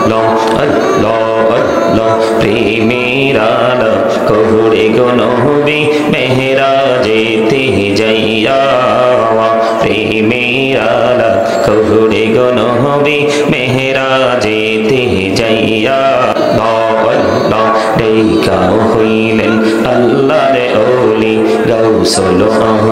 আল্লাহ আল্লাহ আল্লাহ প্রেমের আলো কহুরে গো নবী মেহরাজেতে যাইয়া প্রেমের আলো কহুরে গো নবী মেহরাজেতে যাইয়া আল্লাহ ডেকা হইলেন আল্লাহর ওলি গাউসুল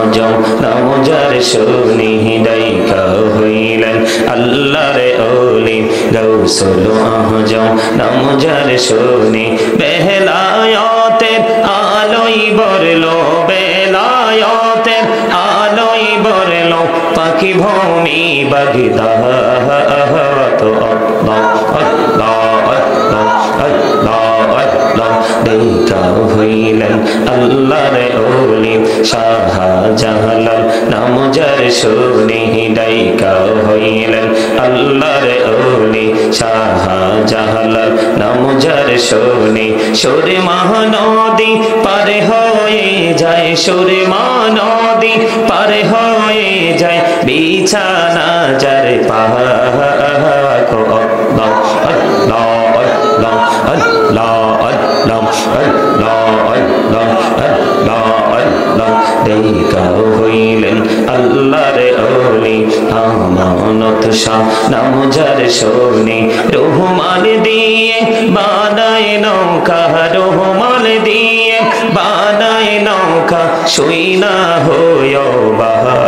আজম নাম যার শুনি ডেকা হইলেন আল্লাহর ওলি গাউসুল আজম নাম যার শুনি বেলায়েতের আলোই বরলো বেলায়েতের আলোই বরলো পাখি ভূমি বাগদাদ আল্লাহ আল্লাহ আল্লাহ আল্লাহ দেখা হইলেন আল্লাহর ওলি শাহজালাল নাম যার শুনি ডাইকা হইলেন আল্লাহর ওলি শাহজালাল নাম যার শুনি সুরমা নদী পার হয়ে যায় সুরমা নদী পার হয়ে যায় বিছানা যার পাহা দেখা হইলেন আল্লাহর ওলি আমানত শাহ নাম যার শুনি রহমান দিয়ে বানায় নৌকা রহমান দিয়ে বানায় নৌকা শুই না হইও বাহা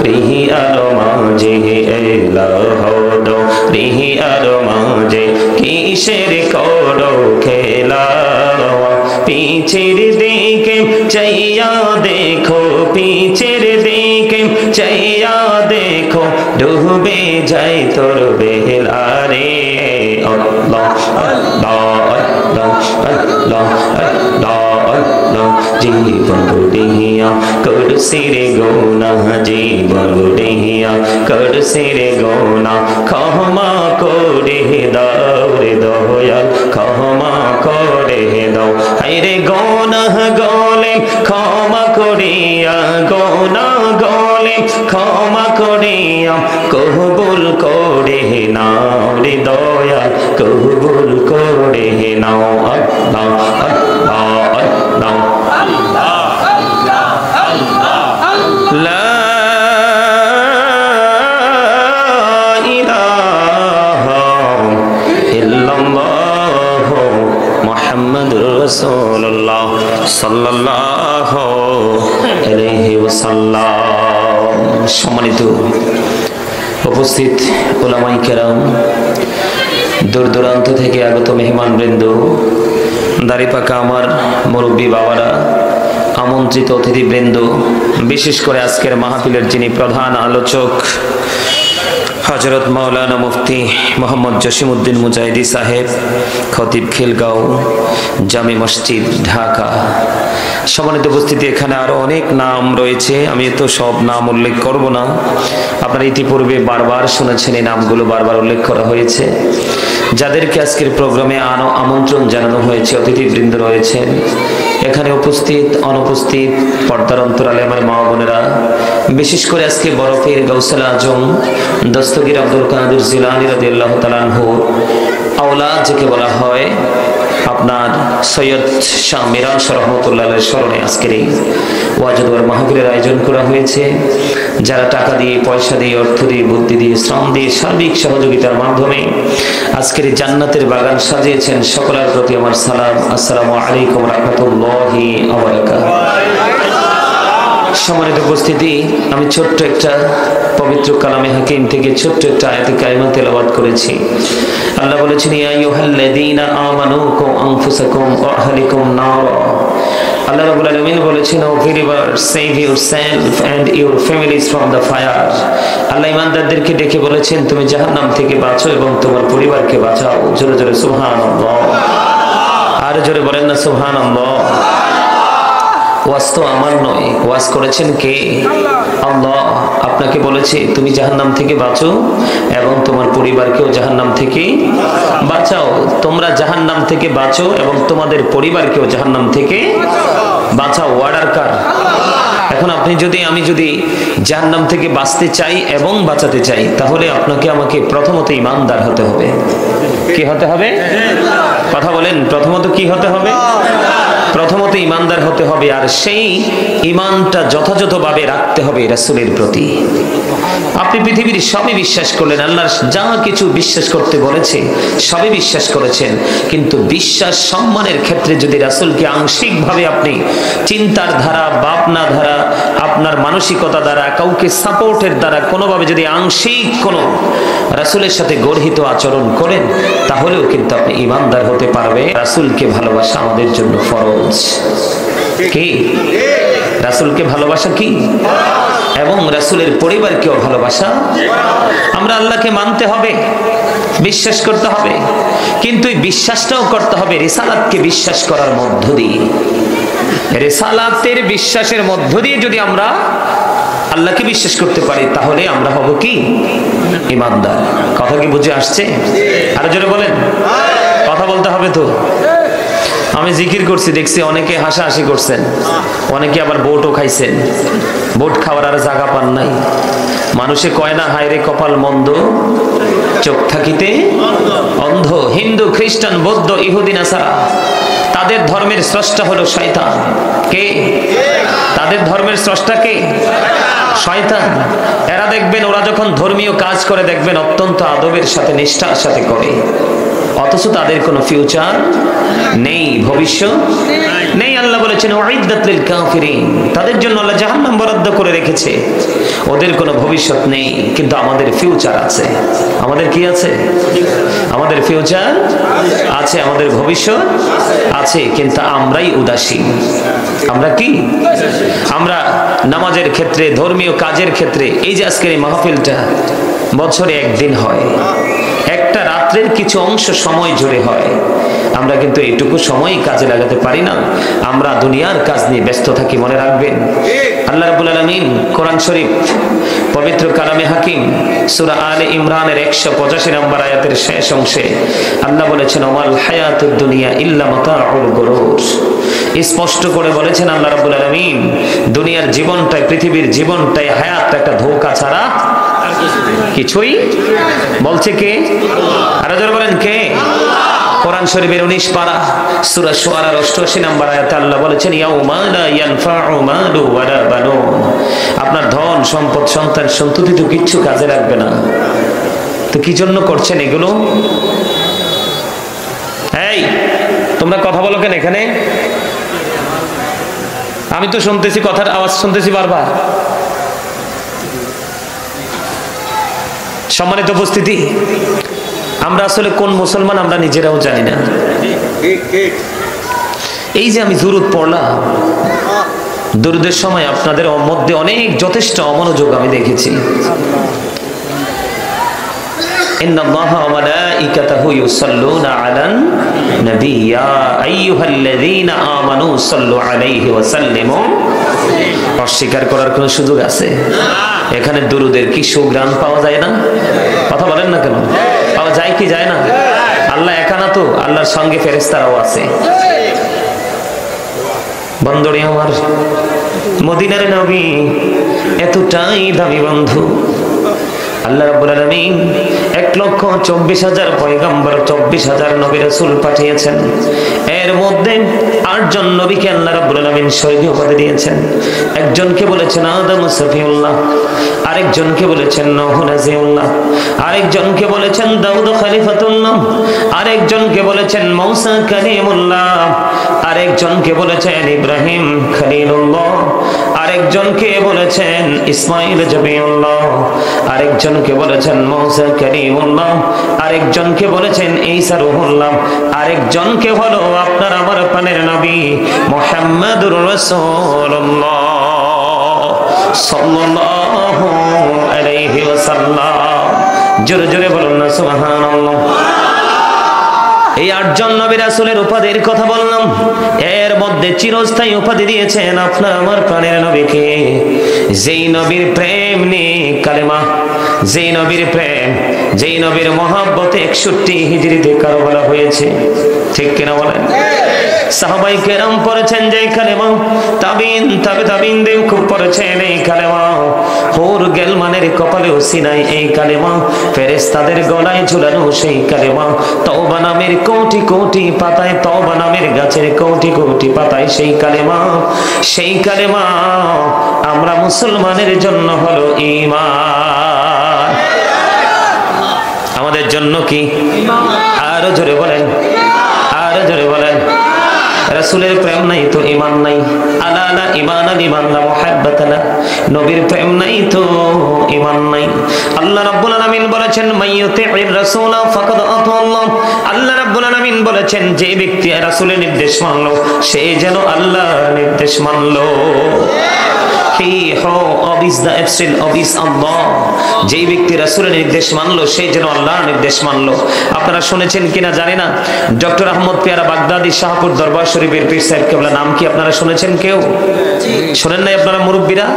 রিহি আর মাঝে এলাহদো রিহি আর মাঝে কিসের করো খেলা পিছের দিকে চাইয়া দেখো পিছের দিকে চাইয়া দেখো ডুবে যাই তোর বেলা রে আল্লাহ আল্লাহ আল্লাহ আল্লাহ আল্লাহ আল্লাহ জীবন বুড়িয়া করসির গোনা জীবন বুড়িয়া করসির গোনা ক্ষমা করে দাও রে দয়াল ক্ষমা করে দাও হায়রে গোনা গলে ক্ষমা করিয়া গোনা গলে ক্ষমা করিয়া কবুল করে নাও রে দয়াল কবুল করে নাও আল্লাহ আল্লাহ আল্লাহ রাসূলুল্লাহ সাল্লাল্লাহু আলাইহি ওয়াসাল্লাম। সম্মানিত উপস্থিত উলামায়ে কেরাম, দূর দূরান্ত থেকে আগত মেহমানবৃন্দ, দাড়িপাকা আমার মুরব্বী বাবারা, আমন্ত্রিত অতিথিবৃন্দ, বিশেষ করে আজকের মাহফিলের যিনি প্রধান আলোচক হযরত মাওলানা মুফতি মোহাম্মদ জসিমউদ্দিন মুজাহিদি সাহেব, খতিব খিলগাঁও জামি মসজিদ ঢাকা। সম্মানিত উপস্থিতি, এখানে আরো অনেক নাম রয়েছে, আমি তো সব নাম উল্লেখ করব না। আপনারা ইতিপূর্বে বারবার শুনেছেন, এই নামগুলো বারবার উল্লেখ করা হয়েছে। যাদেরকে আজকের প্রোগ্রামে আমন্ত্রণ জানানো হয়েছে, অতিথিবৃন্দ রয়েছেন এখানে উপস্থিত, অনুপস্থিত, পর্দার অন্তরালে আমার মা বোনেরা, বিশেষ করে আজকে বরফের গাউসুল আজম দস্তগীর আব্দুল কাদের জিলানী রাদিয়াল্লাহু তাআলা আনহু আওলাদ যাকে বলা হয়, আপনার সৈয়দ শাহ মিরান শাহ রহমাতুল্লাহ আলাইহির স্মরণে আজকের এই ওয়াজ ওয়ার মাহফিলের আয়োজন করা হয়েছে। যারা টাকা দিয়ে, পয়সা দিয়ে, অর্থ দিয়ে, বুদ্ধি দিয়ে, শ্রম দিয়ে, সার্বিক সহযোগিতার মাধ্যমে আজকের এই জান্নাতের বাগান সাজিয়েছেন, সকলের প্রতি আমার সালাম। আসসালামু আলাইকুম রাহমাতুল্লাহি ওয়া বারাকাতুহু। সম্মানিত উপস্থিতি, আমি ছোট্ট একটা পবিত্র কালামে হাকিম থেকে ছোট্ট একটা আয়াতে কারিমা তেলাওয়াত করেছি। আল্লাহ বলেছেন, ইয়া আইয়ুহাল্লাযীনা আমানু কু আনফুসাকুম ওয়া আহলিকুম নার। আল্লাহ রাব্বুল আলামিন বলেছেন, ও believers, save yourself and your families from the fire। আল্লাহ ঈমানদারদেরকে ডেকে বলেছেন, তুমি জাহান্নাম থেকে বাঁচো এবং তোমার পরিবারকে বাঁচাও। জোরে জোরে সুবহানাল্লাহ, আর জোরে বলেন না সুবহানাল্লাহ। ওয়াজ তো আমার নয়, ওয়াজ করেছেন কে? আল্লাহ। আপনাকে বলেছে তুমি জাহান্নাম থেকে বাঁচো এবং তোমার পরিবারকেও জাহান্নাম থেকে বাঁচাও। তোমরা জাহান্নাম থেকে বাঁচো এবং তোমাদের পরিবারকেও জাহান্নাম থেকে বাঁচা ওয়ার্ডার কার? এখন আপনি যদি আমি যদি জাহান্নাম থেকে বাঁচতে চাই এবং বাঁচাতে চাই, তাহলে আপনাকে আমাকে প্রথমত ঈমানদার হতে হবে। কি হতে হবে? কথা বলেন, প্রথমত কি হতে হবে? প্রথমত ঈমানদার হতে হবে, আর সেই ঈমানটা যথাযথভাবে রাখতে হবে রাসূলের প্রতি। আপনি পৃথিবীর সবই বিশ্বাস করলেন, আল্লাহ যা কিছু বিশ্বাস করতে বলেছে সবই বিশ্বাস করেছেন, কিন্তু বিশ্বাস সম্মানের ক্ষেত্রে যদি রাসূলকে আংশিকভাবে আপনি চিন্তার ধারা, ভাবনা ধারা, আপনার মানসিকতা দ্বারা, কাউকে সাপোর্টের দ্বারা কোনোভাবে যদি আংশিক কোনো রাসূলের সাথে গর্হিত আচরণ করেন, তাহলেও কিন্তু আপনি ঈমানদার হতে পারবে। রাসূলকে ভালোবাসা আমাদের জন্য ফরজ। কি? রাসূলকে ভালোবাসা কি? এবং রাসূলের পরিবারকেও ভালোবাসা। আমরা আল্লাহকে মানতে হবে, বিশ্বাস করতে হবে, কিন্তু এই বিশ্বাসটাও করতে হবে রিসালাতকে বিশ্বাস করার মধ্য দিয়ে। রিসালাতের বিশ্বাসের মধ্য দিয়ে যদি আমরা আল্লাহকে বিশ্বাস করতে পারি, তাহলে আমরা হব কি? ঈমানদার। কথা কি বুঝে আসছে? আরো জোরে বলেন, কথা বলতে হবে তো। আমি জিকির করছি, দেখছি অনেকে হাসাহাসি করছেন, অনেকে আবার বোটও খাইছেন। বোট খাওয়ার আর জায়গা পান নাই। মানুষে কয় না, হায় রে কপাল মন্দ, চোখ থাকিতে অন্ধ। হিন্দু, খ্রিস্টান, বৌদ্ধ, ইহুদি, নাসারা, তাদের ধর্মের স্রষ্টা হলো শয়তান। কে? তাদের ধর্মের স্রষ্টা কে? শয়তান। এরা দেখবেন, ওরা যখন ধর্মীয় কাজ করে দেখবেন অত্যন্ত আদবের সাথে, নিষ্ঠার সাথে করে, অথচ তাদের কোনো ফিউচার নেই, ভবিষ্যৎ নেই। আল্লাহ বলেছেন উইদ্দাত লিল কাফিরিন, তাদের জন্য আল্লাহ জাহান্নাম বরাদ্দ করে রেখেছে। ওদের কোনো ভবিষ্যৎ নেই, কিন্তু আমাদের ফিউচার আছে। আমাদের কি আছে? আমাদের ফিউচার আছে, আমাদের ভবিষ্যৎ আছে, কিন্তু আমরাই উদাসীন। আমরা কি? আমরা নামাজের ক্ষেত্রে, ধর্মীয় কাজের ক্ষেত্রে, এই যে আজকের এই মাহফিলটা বছরে একদিন হয়, একটা রাত্রের কিছু অংশ সময় জুড়ে হয়, আমরা কিন্তু এইটুকু সময় কাজে লাগাতে পারি না। আমরা দুনিয়ার কাজ নিয়ে ব্যস্ত থাকি। মনে রাখবেন, আল্লাহ রাব্বুল আলামিন কোরআন শরীফ পবিত্র কালামে হাকিম সূরা আলে ইমরানের 185 নম্বর আয়াতের শেষ অংশে আল্লাহ বলেছেন, ওয়াল হায়াতুদ দুনিয়া ইল্লা মাতাউল গুরুর। স্পষ্ট করে বলেছেন আল্লাহ রাব্বুল আলামিন, দুনিয়ার জীবনটাই, পৃথিবীর জীবনটাই, হায়াত একটা ধোঁকা ছাড়া কিছুই। বলছে কে? আরো জোরে বলেন, কে? কোরআন শরীফের 19 পারা সূরা শুআরার 88 নম্বর আয়াতে আল্লাহ বলেছেন, ইয়াউমা লা ইয়ানফাউ মালু ওয়ালা বানুন। আপনার ধন সম্পদ, সন্তান সন্ততি তো কিচ্ছু কাজে লাগবে না। তো কি জন্য করছেন এগুলো? এই তোমরা কথা বলো কেন এখানে? আমি তো শুনতেছি, কথার আওয়াজ শুনতেছি বারবার। সম্মানিত উপস্থিতি, আমরা আসলে কোন মুসলমান আমরা নিজেরাও জানি না। এই যে আমি দুরূদ পড়লাম, দুরূদের সময় আপনাদের মধ্যে অনেক যথেষ্ট অমনোযোগ আমি দেখেছি। ইন্নাল্লাহা ওয়া মালাইকাতাহু ইউসাল্লুনা আলান নবী ইয়া আইয়ুহাল্লাযীনা আমানু সাল্লু আলাইহি ওয়া সাল্লিমু। অস্বীকার করার কোনো সুযোগ আছে? এখানে দুরূদের কি সুগ্রাণ পাওয়া যায় না? কথা বলেন না কেন? পাওয়া যায় কি যায় না? আল্লাহ একা না তো, আল্লাহর সঙ্গে ফেরেশতারাও আছে। বন্ধুরে আমার, মদিনার নবী এতটাই দামি বন্ধু। আল্লাহ রাব্বুল আলামিন 1,24,000 পয়গম্বর, 24,000 নবী রাসূল পাঠিয়েছেন। এর মধ্যে 8 জন নবীকে আল্লাহ রাব্বুল আলামিন শহীদ উপাধি দিয়েছেন। একজনকে বলেছেন আদম সফিউল্লাহ, আরেকজনকে বলেছেন নূহ নাজিউল্লাহ, আরেকজনকে বলেছেন দাউদ খলিফাতুল্লাহ, আরেকজনকে বলেছেন মূসা কালিমুল্লাহ, আরেকজনকে বলেছেন ইব্রাহিম খলিলুল্লাহ, আরেকজনকে বলেছেন ইসমাঈল জবিউল্লাহ, আরেকজনকে বলেছেন মূসা কালিমুল্লাহ, আরেকজনকে বলেছেন ঈসা রূহুল্লাহ, আরেকজনকে হলো আপনার আমার প্রাণের নবী মুহাম্মাদুর রাসূলুল্লাহ সাল্লাল্লাহু আলাইহি ওয়াসাল্লাম। জোরে জোরে বলুন না সুবহানাল্লাহ। এই 8 জন নবী রাসূলের উপাধির কথা বললাম। এর মধ্যে চিরস্থায়ী উপাধি দিয়েছেন আপনার আমার প্রাণের নবীকে, যেই নবীর প্রেম নিয়ে কালেমা, যেই নবীর প্রেম, যেই নবীর মহব্বতে 61 হিজরিতে কারবালা হয়েছে। ঠিক কিনা বলেন? সাহাবায়ে কেরাম পড়েছেন যে কালেমা, তাবিন তাবিনদের খুব পড়েছেন এই কালেমা, হুর গেলমানের কপালেও সিনাই এই কালেমা, ফেরেশতাদের গলায় ঝুলানো সেই কালেমা, তওবা নামের কোটি কোটি পাতায়, তওবা নামের গাছের কোটি কোটি পাতায় সেই কালেমা। সেই কালেমা আমরা মুসলমানের জন্য হলো ঈমান। আমাদের জন্য কি? আরো জোরে বলেন, আরো জোরে বলেন। রাসূলের প্রেম নাই তো ঈমান নাই। আলা লা ঈমান লিমান লা মুহাব্বাতা লা, নবীর প্রেম নাই তো ঈমান নাই। আল্লাহ রাব্বুল আলামিন বলেছেন মাইয়ুতি'র রাসূলা ফাকাদ আতাল্লাহ। আল্লাহ রাব্বুল আলামিন বলেছেন যে ব্যক্তি রাসূলের নির্দেশ মানলো সে যেন আল্লাহর নির্দেশ মানলো। যে ব্যক্তি রাসূলের নির্দেশ মানলো সে যেন আল্লাহর নির্দেশ মানলো। আপনারা শুনেছেন কিনা জানি না, ডক্টর আহমদ পেয়ারা বাগদাদি শাহপুর দরবার শরীফের পীর সাহেব কেবলা নাম কি আপনারা শুনেছেন? কেউ শোনেন নাই? আপনারা মুরব্বীরা,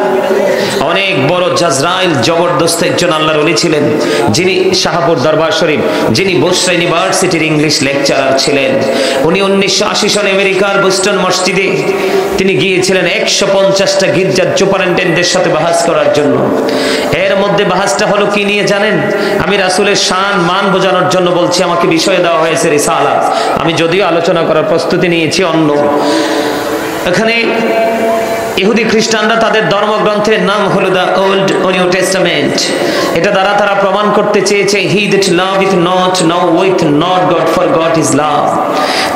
অনেক বড় জাজরাইল জবরদস্ত একজন আল্লাহর ওলি ছিলেন, যিনি শাহপুর দরবার শরীফ, যিনি বসরা ইউনিভার্সিটির ইংলিশ লেকচারার ছিলেন। উনি 1980 সালে আমেরিকার বোস্টন মসজিদে তিনি গিয়েছিলেন 150টা গির্জার সুপারিনটেন্ডেন্টের সাথে বাহাস করার জন্য। এর মধ্যে বাহাসটা হলো কি নিয়ে জানেন? আমি রাসূলের শান মান বোঝানোর জন্য বলছি, আমাকে বিষয় দেওয়া হয়েছে রিসালাত, আমি যদিও আলোচনা করার প্রস্তুতি নিয়েছি অন্য। এখানে ইহুদি খ্রিস্টানরা তাদের ধর্মগ্রন্থের নাম হলো দ্য ওল্ড নিউ টেস্টামেন্ট। এটা দ্বারা তারা প্রমাণ করতে চেয়েছে হি দ্যাট লাভeth not knoweth not God, for God is love।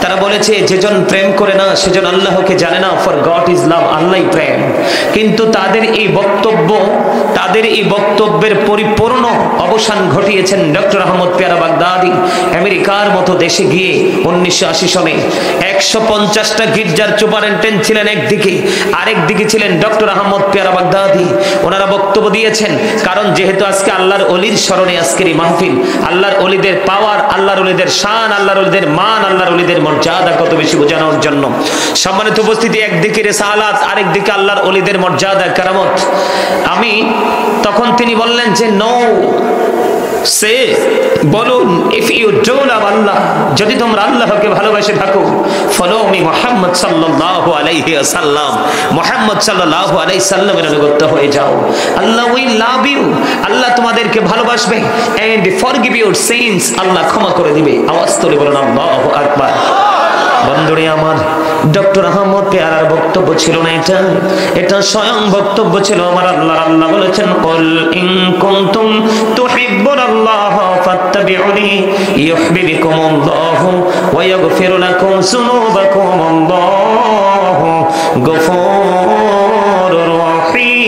তারা বলেছে যেজন প্রেম করে না সেজন আল্লাহকে জানে না, for God is love, আল্লাহই প্রেম। কিন্তু তাদের এই বক্তব্যের পরিপূর্ণ অবসান ঘটিয়েছেন ডক্টর আহমদ পেয়ারা বাগদাদি আমেরিকার মতো দেশে গিয়ে 1980 সালে। 150টা গির্জার সুপারিনটেন্ডেন্ট ছিলেন একদিকে, আরেকদিকে ছিলেন ডক্টর আহমদ পেয়ারা বাগদাদি। ওনারা বক্তব্য দিয়েছেন, কারণ যেহেতু আজকে আল্লাহর ওলির স্মরণে আজকের এই মাহফিল, আল্লাহর ওলিদের পাওয়ার, আল্লাহর ওলিদের শান, আল্লাহর ওলিদের মান, আল্লাহর ওলিদের মর্যাদা কত বেশি বোঝানোর জন্য। সম্মানিত উপস্থিতি, একদিকে রিসালাত, আরেকদিকে আল্লাহর ওলিদের মর্যাদা কারামত। আমি তখন তিনি বললেন যে নো, সে বলুন, ইফ ইউ ডু লাভ আল্লাহ, যদি তোমরা আল্লাহকে ভালোবাসে থাকো, ফলো মি মুহাম্মদ সাল্লাল্লাহু আলাইহি ওয়াসাল্লাম, মুহাম্মদ সাল্লাল্লাহু আলাইহি সাল্লামের অনুগত হয়ে যাও। আল্লাহ উইল লাভ ইউ, আল্লাহ তোমাদেরকে ভালোবাসবে, এন্ড ফরগিভ ইউর সিনস, আল্লাহ ক্ষমা করে দিবে। আওয়াজ তুলে বলুন আল্লাহু আকবার। বন্ধুরে আমার, ডক্টর আহমদ পেয়ারার বক্তব্য ছিল না এটা স্বয়ং বক্তব্য ছিল আমার আল্লাহ। আল্লাহ বলেছেন কুল ইন কুনতুম তুহিব্বুনাল্লাহ ফাত্তাবিউনি ইউহিব্বুকুমুল্লাহু ওয়া ইয়াগফির লাকুম যুনুবাকুম, আল্লাহু গফুরুর রহিম।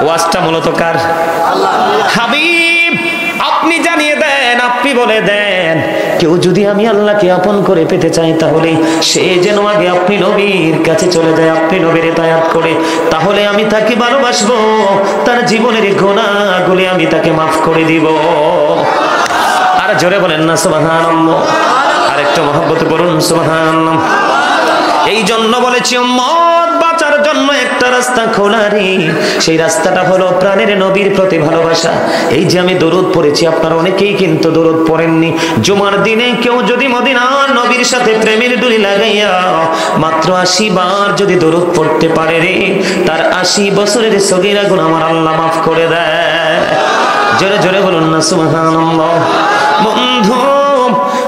ওয়াজটা মূলত কার? আল্লাহ। হাবিব আপনি জানিয়ে দেন, আপনি বলে দেন, কেউ যদি আমি আল্লাহকে আপন করে পেতে চাই তাহলে সে যেন আগে আপনি নবীর কাছে চলে যায়, আপনি নবীর ইতায়াত করে, তাহলে আমি তাকে ভালোবাসবো, তার জীবনের গুনাহগুলি আমি তাকে মাফ করে দিব। আর জোরে বলেন না সুবহানাল্লাহ। আরেকটু মহব্বত করুন সুবহানাল্লাহ। এই জন্য বলেছি উম্মত বাঁচার জন্য একটা রাস্তা খোলা রে, সেই রাস্তাটা হলো প্রাণের নবীর প্রতি ভালোবাসা। এই যে আমি দরুদ পড়েছি, আপনারা অনেকেই কিন্তু দরুদ পড়েননি। জুমার দিনে কেউ যদি মদিনার নবীর সাথে প্রেমের ডুরি লাগাইয়া মাত্র 80 বার যদি দরুদ পড়তে পারে রে, তার 80 বছরের সগীরা গুনাহ আমার আল্লাহ মাফ করে দেয়। জোরে জোরে বলুন না সুবহানাল্লাহ। বন্ধু,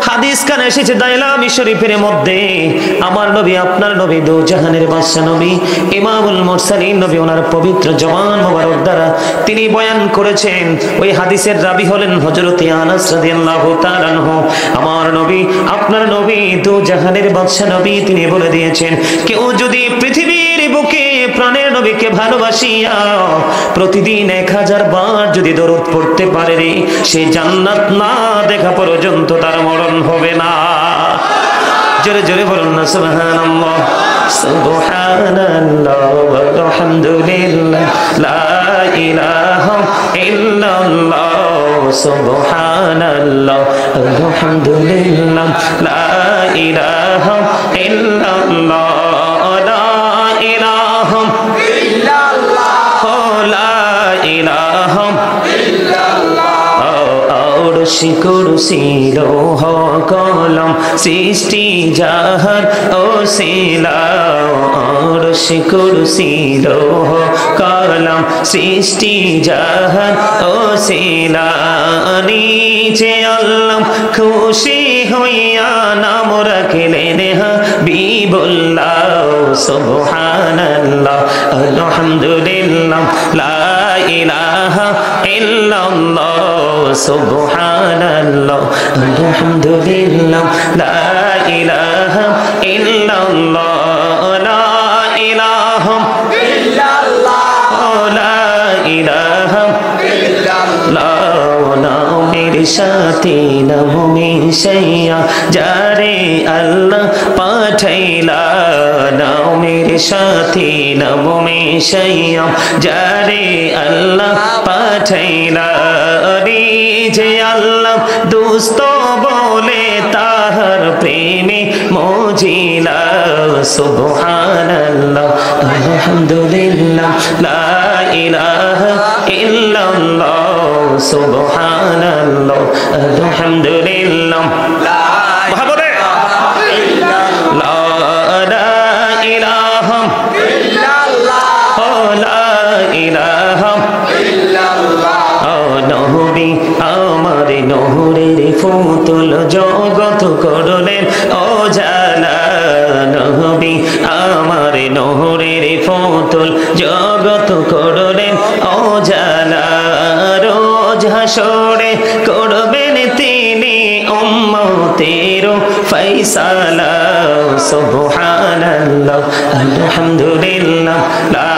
হাদিস কানে এসেছে দাইলামি শরীফের মধ্যে, আমার নবী, আপনার নবী, দু জাহানের বাদশা নবী, ইমামুল মুরসালিন নবী, ওনার পবিত্র জবান মোবারক দ্বারা তিনি বয়ান করেছেন। ওই হাদিসের রাবী হলেন হযরত আনাস রাদিয়াল্লাহু তাআলা আনহু। আমার নবী, আপনার নবী, দু জাহানের বাদশা নবী, তিনি বলে দিয়েছেন, কেউ যদি পৃথিবীর বুকে প্রাণের নবীকে ভালোবাসিয়া প্রতিদিন 1000 বার যদি দরুদ পড়তে পারে রে, সে জান্নাত না দেখা পর্যন্ত তার মরণ হবে না। জোরে জোরে বলুন না সুবহানাল্লাহ। সুবহানাল্লাহ ওয়ালহামদুলিল্লাহ লা ইলাহা ইল্লাল্লাহ, সুবহানাল্লাহ আলহামদুলিল্লাহ লা ইলাহা ইল্লাল্লাহ, লা ইলাহা ইল্লাল্লাহ, লা ইলাহা ইল্লাল্লাহ। কুরসি কুরসি লোহ কলম সৃষ্টি যাহার ওসিলা আরশ কুরসি লৌহ কলম সৃষ্টি যাহার ওসিলা নিচে আল্লাহ খুশি হইয়া নাম রাখলেন হাবিবুল্লাহ সুবহানাল্লাহ আলহামদুলিল্লাহ লা ইলাহা ইল্লাল্লাহ সুবহানাল্লাহ আলহামদুলিল্লাহ লা ইলাহা ইল্লাল্লাহ লা ইলাহা ইল্লাল্লাহ লা ইলাহা ইল্লাল্লাহ নামের সাথে নাম মিশাইয়া যারে আল্লাহ পাঠাইলা নামের সাথে নাম মিশাইয়া যারে আল্লাহ পাঠাইলা যে আল্লাহ দুস্ত বলে তাহার প্রেমে মজিলা সুবহানাল্লাহ আলহামদুলিল্লাহ লা ইলাহা ইল্লাল্লাহ সুবহানাল্লাহ আলহামদুলিল্লাহ লা ইলাহা নহবি আমার নহরের ফুতুল জগত করলেন ও জালা নহবি আমার নহরের ফুতুল জগত করলেন ও জালা রোজ হাসরে করবেন তিনি উম্মতের ফয়সালা সুবহানাল্লাহ আলহামদুলিল্লাহ লা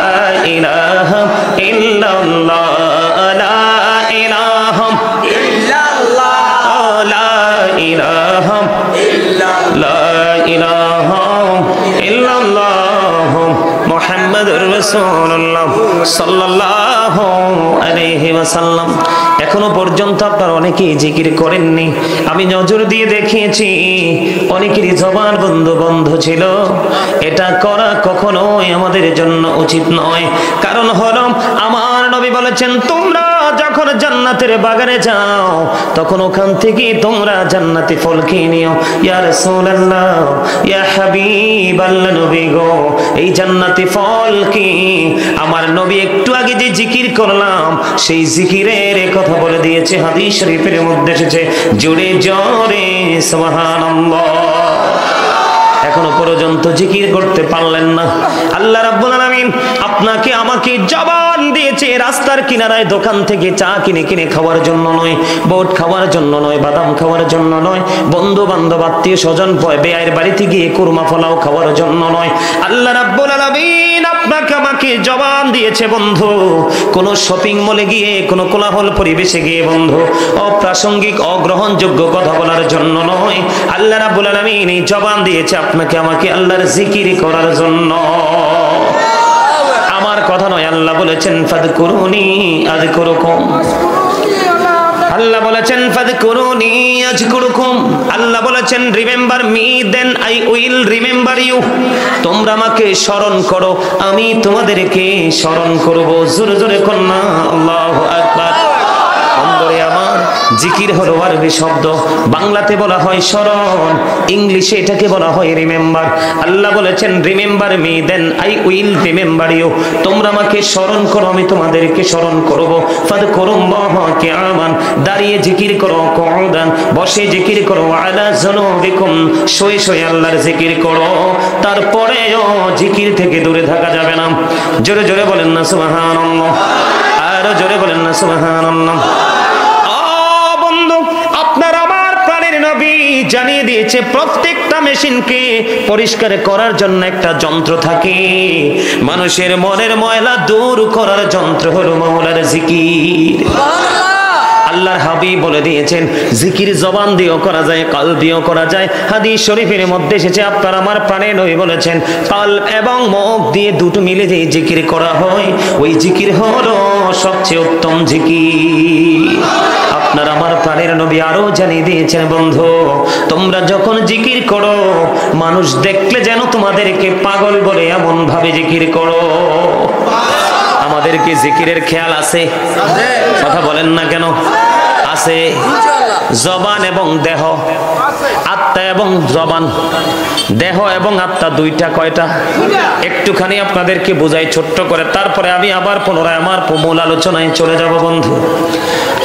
ইলাহা ইল্লাল্লাহ লা ইলাহা ইল্লাল্লাহ লা ইলাহা ইল্লাল্লাহ মুহাম্মাদুর রাসূলুল্লাহ সাল্লাল্লাহু আলাইহি ওয়াসাল্লাম। এখনো পর্যন্ত আপনারা অনেকেই জিকির করেননি। আমি নজর দিয়ে দেখিয়েছি অনেকেরই জবান বন্ধ ছিল। এটা করা কখনোই আমাদের জন্য উচিত নয়। কারণ হলো আমার নবী বলেছেন, তোমরা যখন জান্নাতের বাগানে যাও তখন ওখান থেকে তোমরা জান্নাতি ফল খেয়ে নিও। ইয়া রাসূলুল্লাহ, ইয়া হাবিবাল্লাহ, নবী গো, এই জান্নাতি ফল কি? আমার নবী একটু আগে যে জিকির করলাম সেই জিকিরের কথা বলে দিয়েছে। হাদিস শরীফের মধ্যে এসেছে, জোরে জোরে সুবহানাল্লাহ। এখনো পর্যন্ত জিকির করতে পারলেন না। আল্লাহ রাব্বুল আলামিন আপনাকে আমাকে জবান দিয়েছে রাস্তার কিনারায় দোকান থেকে চা কিনে কিনে খাওয়ার জন্য নয়, বোট খাওয়ার জন্য নয়, বাদাম খাওয়ার জন্য নয়, বন্ধু বান্ধব আত্মীয় স্বজন বেয়ার বাড়িতে গিয়ে কুরমা পোলাও খাওয়ার জন্য নয়। আল্লাহ রাব্বুল আলামিন আপনাকে আমাকে জবান দিয়েছে বন্ধু কোন শপিং মলে গিয়ে, কোন কোলাহল পরিবেশে গিয়ে বন্ধু অপ্রাসঙ্গিক অগ্রহণযোগ্য কথা বলার জন্য নয়। আল্লাহ রাব্বুল আলামিন এই জবান দিয়েছে আপনাকে আমাকে আল্লাহর জিকির করার জন্য। আমার কথা নয়, আল্লাহ বলেছেন ফাযকুরুনি আযকুরুকুম। আল্লাহ বলেছেন ফাযকুরুনি আযকুরুকুম। আল্লাহ বলেছেন remember me then I will remember you. তোমরা আমাকে স্মরণ করো, আমি তোমাদেরকে স্মরণ করব। জোরে জোরে কন্যা আল্লাহু আকবার। বন্ধুরে আমার, জিকির হলো আরবি শব্দ, বাংলাতে বলা হয় স্মরণ, ইংলিশে এটাকে বলা হয় রিমেম্বার। আল্লাহ বলেছেন remember me then I will remember you. তোমরা আমাকে স্মরণ করো, আমি তোমাদেরকে স্মরণ করব। ফাযকুরুল্লাহ কিয়ামান, দাঁড়িয়ে জিকির করো, কুউদান, বসে জিকির করো, আলা যুনুবিকুম, শুয়ে শুয়ে আল্লাহর জিকির করো। তারপরেও জিকির থেকে দূরে থাকা যাবে না। জোরে জোরে বলেন না সুবহানাল্লাহ, আরো জোরে বলেন না সুবহানাল্লাহ। আপনার আমার প্রাণের নবী জানিয়ে দিয়েছে প্রত্যেকটা মেশিনকে পরিষ্কার করার জন্য একটা যন্ত্র থাকে। মানুষের মনের ময়লা দূর করার যন্ত্র হলো মাওলার জিকির। আল্লাহর হাবিব বলে দিয়েছেন জিকির জবান দিয়েও করা যায়, কলব দিয়েও করা যায়। হাদিস শরীফের মধ্যে এসেছে আপনার আমার প্রাণের নবী বলেছেন কলব এবং মুখ দিয়ে দুটো মিলে যে জিকির করা হয় ওই জিকির হলো সবচেয়ে উত্তম জিকির। আপনার আমার প্রাণের নবী আরো জানিয়ে দিয়েছেন বন্ধু, তোমরা যখন জিকির করো মানুষ দেখলে যেন তোমাদেরকে পাগল বলে এমন ভাবে জিকির করো। আমাদেরকে জিকিরের খেয়াল আছে? কথা বলেন না কেন? আছে। জবান এবং দেহ, আত্মা মাথা এবং জবান, দেহ এবং আত্মা দুইটা কয়টা? একটুখানি আপনাদেরকে বোঝাই ছোট্ট করে, তারপরে আমি আবার পুনরায় আমার মূল আলোচনায় চলে যাব। বন্ধু,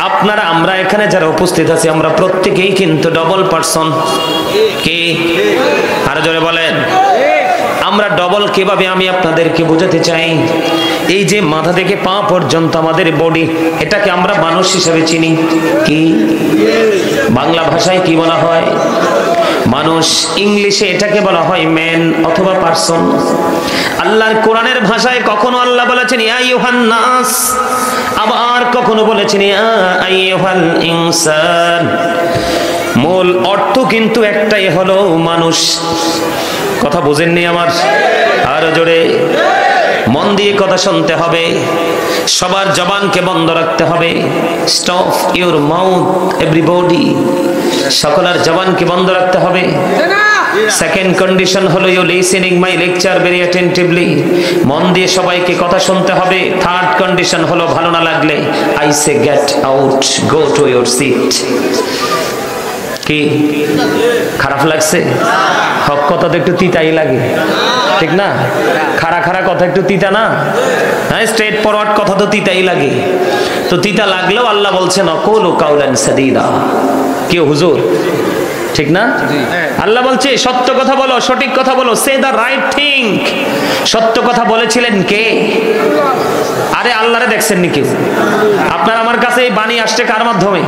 আপনারা আমরা এখানে যারা উপস্থিত আছি আমরা প্রত্যেকেই কিন্তু ডবল পার্সন। কি? আরো জোরে বলেন। আমরা ডবল কিভাবে আমি আপনাদেরকে বোঝাতে চাই। এই যে মাথা থেকে পা পর্যন্ত আমাদের বডি, এটাকে আমরা মানুষ হিসেবে চিনি। কি বাংলা ভাষায় কি বলা হয়? মানুষ। ইংলিশে এটাকে বলা হয় ম্যান অথবা পারসন। আল্লাহর কোরআনের ভাষায় কখনো আল্লাহ বলেছেন ইয়া আইয়ুহান নাস, আবার কখনো বলেছেন ইয়া আইয়ুহাল ইনসান। মূল অর্থ কিন্তু একটাই, হলো মানুষ। কথা বুঝেননি আমার? আরো জোরে মন দিয়ে কথা শুনতে হবে। সবার জবানকে বন্ধ রাখতে হবে। Stop your mouth everybody. সকলের জবানকে বন্ধ রাখতে হবে। সেকেন্ড কন্ডিশন হলো you listening my lecture very attentively. মন দিয়ে সবাইকে কথা শুনতে হবে। থার্ড কন্ডিশন হলো ভালো না লাগলে I say get out, go to your seat. কি খারাপ লাগছে? হক কথা তো একটু তিতাই লাগে, ঠিক না? খাড়া খাড়া কথা একটু তিতা না? হ্যাঁ, স্ট্রেট ফরওয়ার্ড কথা তো তিতাই লাগে। তো তিতা লাগলেও আল্লাহ বলছেন অকুলু কাউলান সাদীদা। কি হুজুর, ঠিক না? আল্লাহ বলছে সত্য কথা বলো, সঠিক কথা বলো, সে দা রাইট থিং। সত্য কথা বলেছিলেন কে? আরে আল্লাহরে দেখছেন নাকি? আপনার আমার কাছে এই বাণী আসছে কার মাধ্যমে?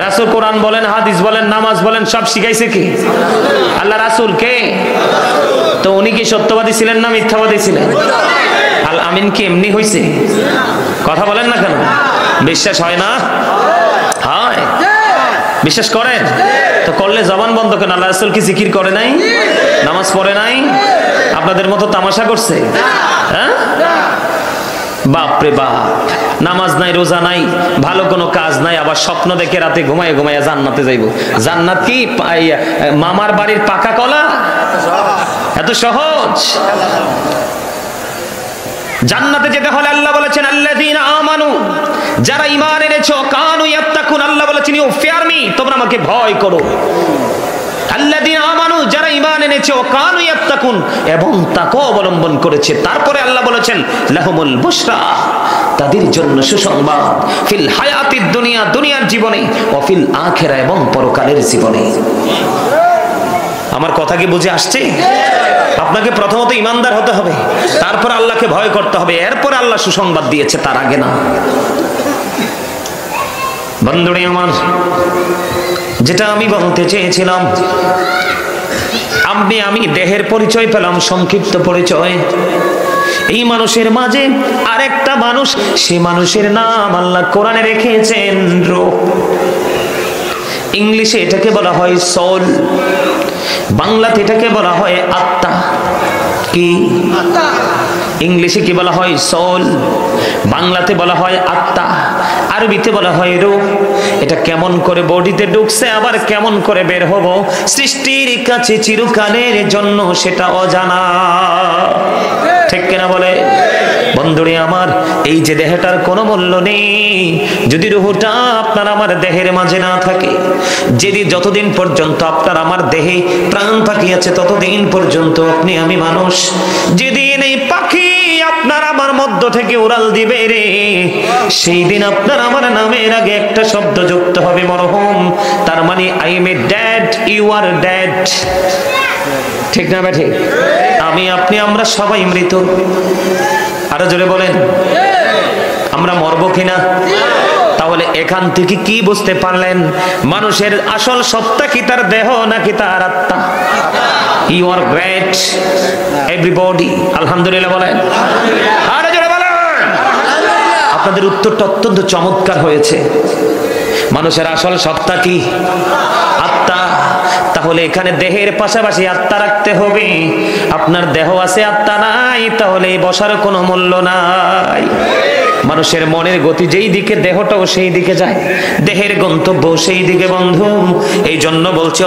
রাসূল। কোরআন বলেন, হাদিস বলেন, নামাজ বলেন, সব শিখাইছে কি? আল্লাহ। রাসূল কে? তো উনি কি সত্যবাদী ছিলেন না মিথ্যাবাদী ছিলেন? আল আমিন কি এমনি হইছে? কথা বলেন না কেন? বিশ্বাস হয় না? হয়। বিশ্বাস করেন? তো করলে জবান বন্ধ কেন? আল্লাহ রাসূল কি জিকির করে নাই? নামাজ পড়ে নাই? আপনাদের মতো তামাশা করছে? হ্যাঁ, বাপরে বাপ। নামাজ নাই, রোজা নাই, ভালো কোনো কাজ নাই, আবার স্বপ্ন দেখে রাতে ঘুমায় ঘুমায় জান্নাতে যাইব। জান্নাত কি মামার বাড়ির পাকা কলা? এত সহজ? জান্নাতে যেতে হলে আল্লাহ বলেছেন আল্লাযীনা আমানু, যারা ঈমান এনেছো, কানু ইয়াত্তাকুন, আল্লাহ বলেছেন ইউ ফিয়ার মি, তোমরা আমাকে ভয় করো। আল্লাযীনা আমানু, যারা ঈমান এনেছে, ও কানু ইয়াত্তাকুন, এবং তাকওয়া অবলম্বন করেছে। তারপরে আল্লাহ বলেছেন লাহুমুল বুশরা, তাদের জন্য সুসংবাদ, ফিল হায়াতিদ দুনিয়া, দুনিয়ার জীবনে, ও ফিল আখিরা, এবং পরকালের জীবনে। আমার কথা কি বুঝে আসছে? আপনাকে প্রথমত ইমানদার হতে হবে, তারপর আল্লাহকে ভয় করতে হবে, এরপর আল্লাহ সুসংবাদ দিয়েছে, তার আগে না। বন্ধুরা আমার, যেটা আমি বলতে চেয়েছিলাম, আমি দেহের পরিচয় পেলাম, সংক্ষিপ্ত পরিচয়। এই মানুষের মাঝে আরেকটা মানুষ, সেই মানুষের নাম আল্লাহ কোরআনে রেখেছেন রূহ। ইংলিশে এটাকে বলা হয় সোল, বাংলাতে এটাকে বলা হয় আত্মা। কি? ইংলিশে কি বলা হয়? সোল, বাংলাতে বলা হয় আত্মা, আরবিতে বলা হয় রূহ। এটা কেমন করে বডিতে ঢুকছে, আবার কেমন করে বের হবো, সৃষ্টির কাছে চিরকালের জন্য সেটা অজানা। ঠিক কিনা বলে? বন্ধুরে আমার, এই যে দেহটার কোনো মূল্য নেই যদি রূহটা আপনার আমার দেহের মাঝে না থাকে। যদি যতদিন পর্যন্ত আপনার আমার দেহে প্রাণ পাখি আছে, ততদিন পর্যন্ত আপনি আমি মানুষ। যেদিন এই পাখি আপনার আমার মধ্য থেকে উড়াল দিবে রে, সেই দিন আপনার আমার নামের আগে একটা শব্দ যুক্ত হবে, মরহুম। তার মানে I am a dad, you are dad. ঠিক না বেঠে? আমি আপনি আমরা সবাই মৃত। আরো জোরে বলেন, আমরা মরবো কিনা? তাহলে এখান থেকে কি বুঝতে পারলেন? মানুষের আসল সত্তা কি তার দেহ নাকি তার আত্মা? You are great everybody. আলহামদুলিল্লাহ বলেন, আরো জোরে বলেন। আপনাদের উত্তরটা অত্যন্ত চমৎকার হয়েছে। মানুষের আসল সত্তা কি? আত্মা। তাহলে এখানে দেহের পাশাপাশি আত্মা রাখতে হবে। আপনার দেহ আছে, আত্মা নাই, তাহলে বসার কোনো মূল্য নাই। মানুষের মনের গতি যেই দিকে, দেহটাও সেই দিকে যায়, দেহের গন্তব্য সেই দিকে। বন্ধু, এই জন্য বলছি